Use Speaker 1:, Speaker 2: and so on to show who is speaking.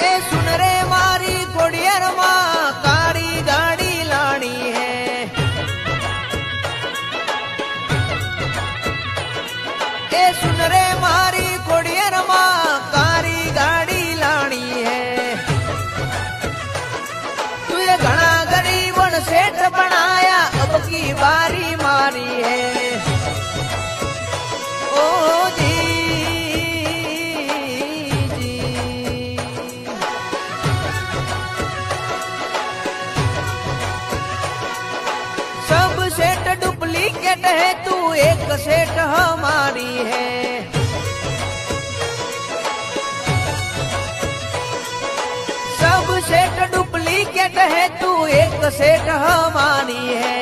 Speaker 1: ए सुन रे मारी कोडियर माँ काली गाड़ी लानी है। ए सुन रे मारी कोडियर माँ काली गाड़ी लानी है। तुझे घना गरीबन सेठ बनाया अब की बारी मारी है। ओ जी सब सेठ डुप्लीकेट है तू एक सेठ हमारी है। सब सेठ डुप्लीकेट है तू एक सेठ हमारी है।